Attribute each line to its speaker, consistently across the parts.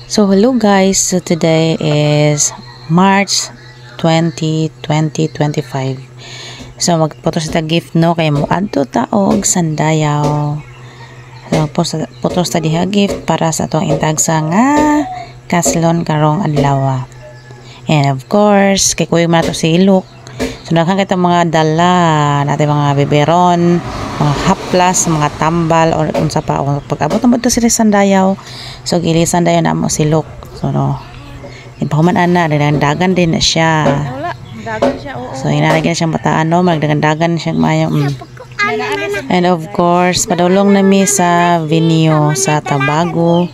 Speaker 1: So hello guys, so today is March 20, 2025. So magpotos ta gift no kay mo adto taog sandayaw. So potos ta diha gift para sa atong intagsa nga kaslon karong adlaw. And of course, kay kuya man to si Ilok. So nakang kita mga dala natin mga biberon, mga haplas, mga tambal or unsa pa pag-abot mo to sila sandayaw. So gilisan dayon na mo silok. So no. Ipahuman ana dagan din na siya.
Speaker 2: Wala, dagan siya. Oo.
Speaker 1: So inalagyan siyang bataan no, magdagan siya mayo. And of course, padulong nami sa venue sa Tabago,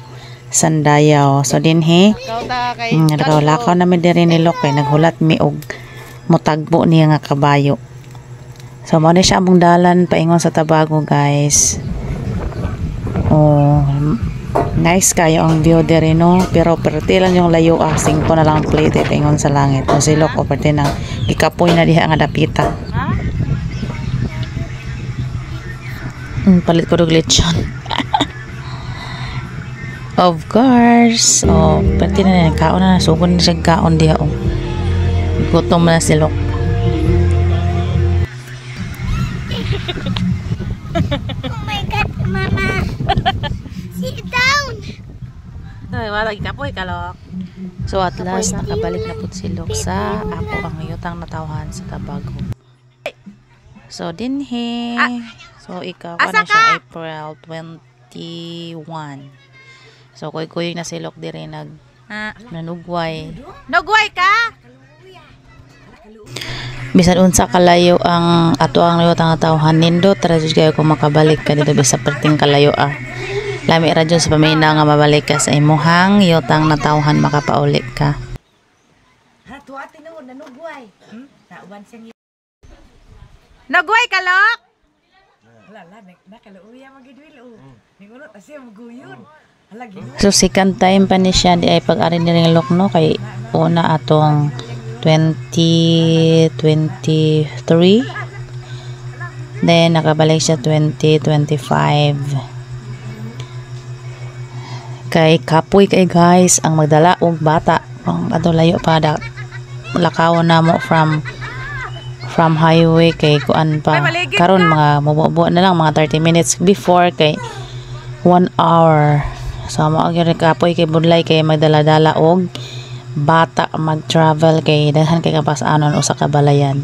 Speaker 1: Sandayaw. So dinhi lakaw nami diri ni Lok kay naghulat mi og motagbo niya nga kabayo. So mao ni siya among dalan paingon sa Tabago, guys. Oh, nice kayo ang view dere no, pero perti lang yung layo singko na lang plate paingon sa langit. O si Lok o perti nang ikapoy na diha nga dapita. Palit ko dog lechon. Of course. Oh, perti na kaon na sugod na siya kaon diha oh. Gutom na si Lok.
Speaker 3: Oh my God, Mama. Sit down.
Speaker 2: Ay, wala ikapoy ka, Lok.
Speaker 1: So at last nakabalik na pud si Lok sa ako ang yutang natawhan sa Tabago. So dinhi. So ikaw na siya April 21. So kuy-kuy na si Lok dire nanugway.
Speaker 2: Nugway ka?
Speaker 1: Bisan unsa kalayo ang ato ang yutang natawhan nindot ra jud kayo kung makabalik ka dito bisan perting kalayo Lami ra jud sa paminaw nga mabalik ka sa imuhang yutang natawhan makapauli ka.
Speaker 3: Ha, tuwa tinuod na nugway. Nauban siyang
Speaker 2: Nugway ka, Lok?
Speaker 3: Hala, nakaluuya magidwil o. Ningunot kasi maguyon. Hala, gino.
Speaker 1: So second time pa ni siya di ay pag-ari ni ring Lok no kay una atong 2023, then nakabalik siya 2025. Kay kapoy kay guys ang magdala og bata ang ato layo pa lakawon na mo from highway kay kuan pa karon mga mubo na lang mga 30 minutes before kay 1 hour. So mao gyud kapoy kay budlay kay magdala-dala og bata mag-travel kay daghan kay kapas-anon usa ka balayan.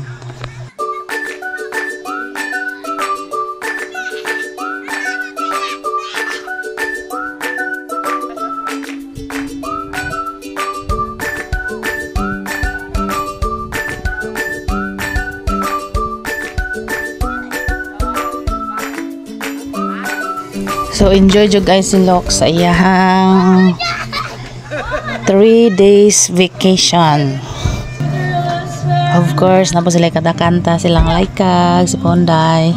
Speaker 1: So enjoy jud guys si Lok sa iyang 3 days vacation. Of course, napo sila kanta silang Laikag, si Ponday.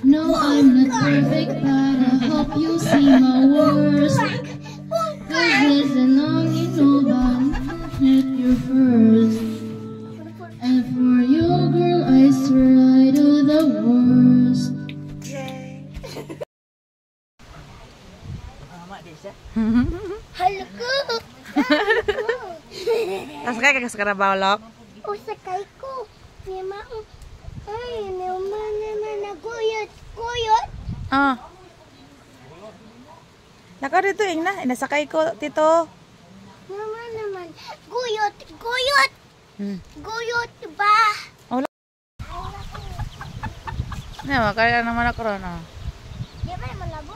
Speaker 4: No, I'm not perfect, but I hope you see my worst. Cause there's a longing over at your first. And for you, girl, I swear I do the worst.
Speaker 3: Hello ko.
Speaker 2: Kasakay ka sa Karabaw, Lok?
Speaker 3: O sakay ko. Mama, ay, naman naman naguyot. Guyot?
Speaker 2: Nakaw dito, Ingna. Inasakay ko, Tito.
Speaker 3: Mama naman. Guyot. Guyot. Guyot ba?
Speaker 2: Makaya naman ako ron,
Speaker 3: Di ba naman labo?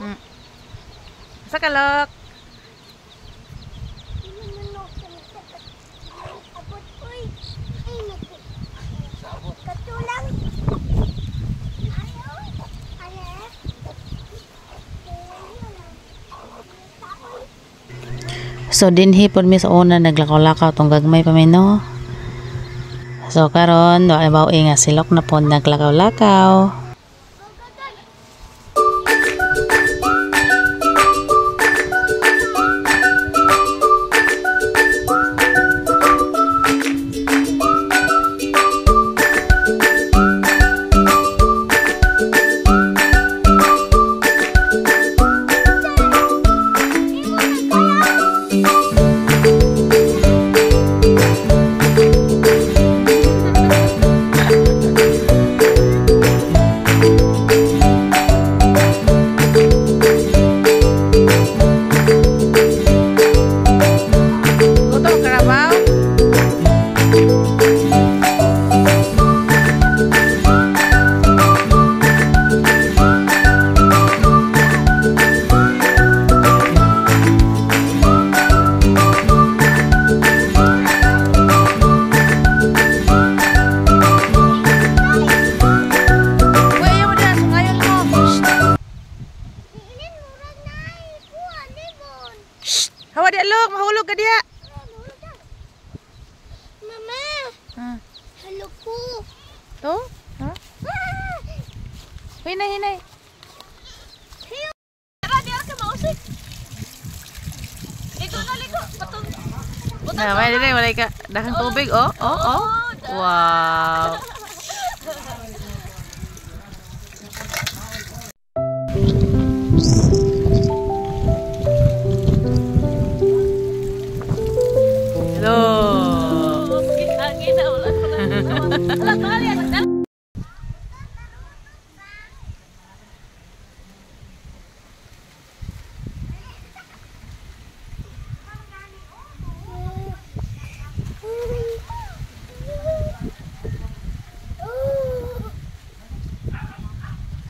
Speaker 2: Sa ka, Lok?
Speaker 3: Abot ko eh. Ay, katulang. Ayaw. Ayaw.
Speaker 1: So dinhi pod mi sa una naglakaw-lakaw tong gagmay pa mi no. So karon wa baw nga silok na po naglakaw-lakaw.
Speaker 2: Hawa dia log, mahulog ka dia.
Speaker 3: Mama, halo ko.
Speaker 2: To? Ha? Hinay, hinay. Dia ka mausik. Ligo na ligo, patong.
Speaker 1: Nah, may dire wala ka dahang tubig oh. Wow.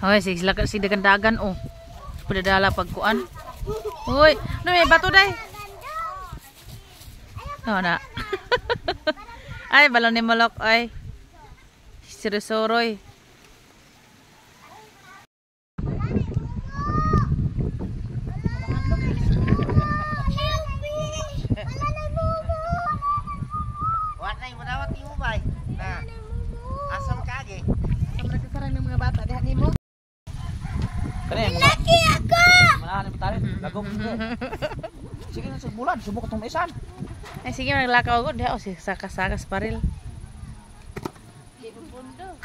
Speaker 1: Hoy, sila si dagan-dagan oh. Padadala pagkuan. Hoy, no may bato day. No na. Ay, balon ni molok ay. Sirusoroy.
Speaker 5: Wat na madawat ni ubay. Nah. Asam kage.
Speaker 2: Samra ka sarang ng mga bata diha nimo.
Speaker 3: Laki ako!
Speaker 5: Manahan mo tayo. Lagom mo. Sige na bulan, subok itong isan.
Speaker 1: Ay sige naglakaw ko diha o si sakas-sakas paril.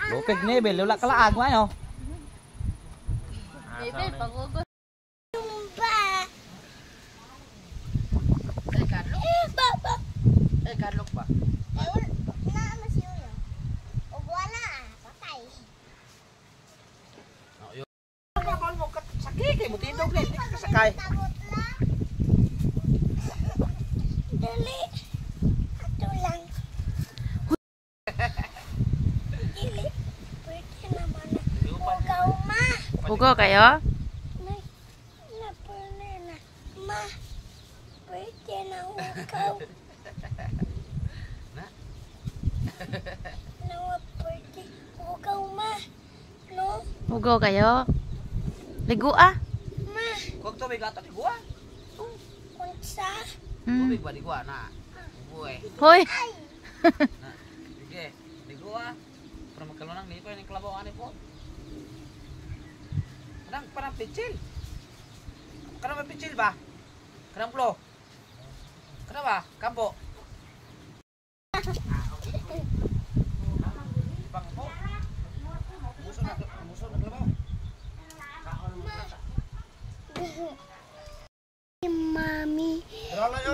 Speaker 5: Lupig nebel, lula kalaag mo ayo.
Speaker 4: Bebe, pagugod.
Speaker 3: Ba? Baba.
Speaker 5: Kadlok ba?
Speaker 3: Na masyo yun. O wala patay.
Speaker 5: Kapal mo sakit kay mo tindog ni, ka sakay.
Speaker 3: Tabot na. Dali. Ato lang. Dili. Pwede naman na. Ugaw ma.
Speaker 1: Ugo kayo?
Speaker 3: Nay. Napuna na. Ma. Pwede na ugaw. No, pwede. Ugaw ma. No.
Speaker 1: Ugo kayo? Ligo ah.
Speaker 3: Ma.
Speaker 5: Kog tubig ato di gua.
Speaker 3: Kunsa.
Speaker 5: Tubig ba di gua na. Buhay.
Speaker 1: Hoy.
Speaker 5: Sige, di gua. Para magkalunang ni pa ni kalabaw ani po. Kadang parang picil. Kadang may picil ba? Kadang plo. Kadang ba? Kampo.
Speaker 3: Mami,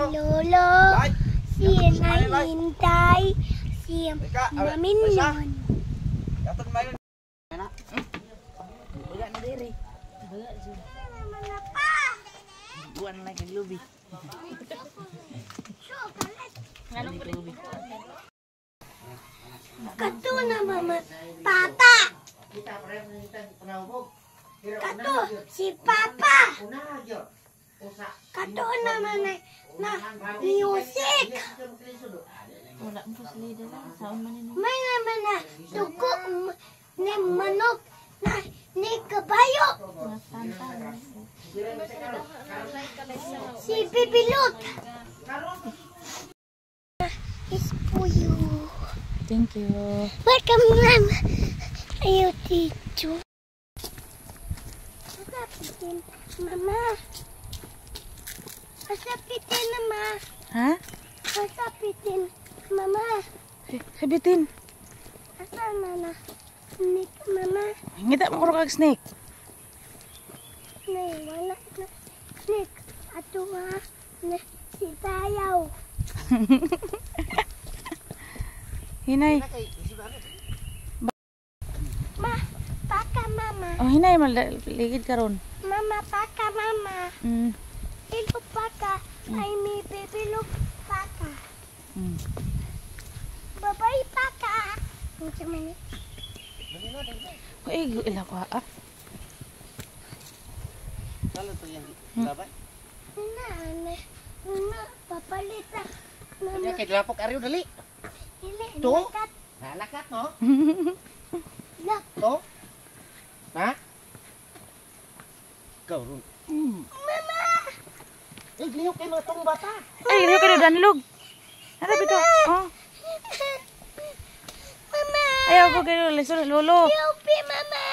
Speaker 3: Lolo, si Nahintay, si Mami Nun.
Speaker 5: Dapat main.
Speaker 1: Baga na diri. Baga siya. Buwan na kay lubi.
Speaker 3: Kato na mama, Papa. Kato, si Papa. Kato naman na music. May naman na dugo ni manok na ni kabayo. Si Bibilot. Is puyo.
Speaker 2: Thank you.
Speaker 3: Welcome, Mama. Ayaw, Tito. Pasapitin, Mama. Pasapitin, Mama.
Speaker 2: Ha?
Speaker 3: Pasapitin, Mama.
Speaker 2: Sabitin.
Speaker 3: Asan, Mama? Nick, Mama.
Speaker 2: Ngita mo ko kag snake.
Speaker 3: Nay, wala na. Nick, ato ha. Na, si Tayaw.
Speaker 2: Hinay.
Speaker 3: Ma, paka, Mama.
Speaker 2: Oh, hinay maligid karon.
Speaker 3: Mama, paka, Mama. Ilo paka. Ay, may bibilo paka. Babay paka. Ang saman eh.
Speaker 2: Ay, ila ko ah.
Speaker 5: Salo to yan. Labay.
Speaker 3: Na, papalit na.
Speaker 5: Kaya kay lapok ariw dali.
Speaker 3: Ili,
Speaker 5: To?
Speaker 3: nakat.
Speaker 5: Nalakat no?
Speaker 3: Lak.
Speaker 5: To? Ha? Ikaw ron.
Speaker 3: Mama!
Speaker 5: Eh, liyo kay mga tong bata.
Speaker 2: Ay, liyo ka na danlog. Harap ito. Oh.
Speaker 3: Mama!
Speaker 2: Ayaw ko kayo, lolo.
Speaker 3: Yupi, Mama!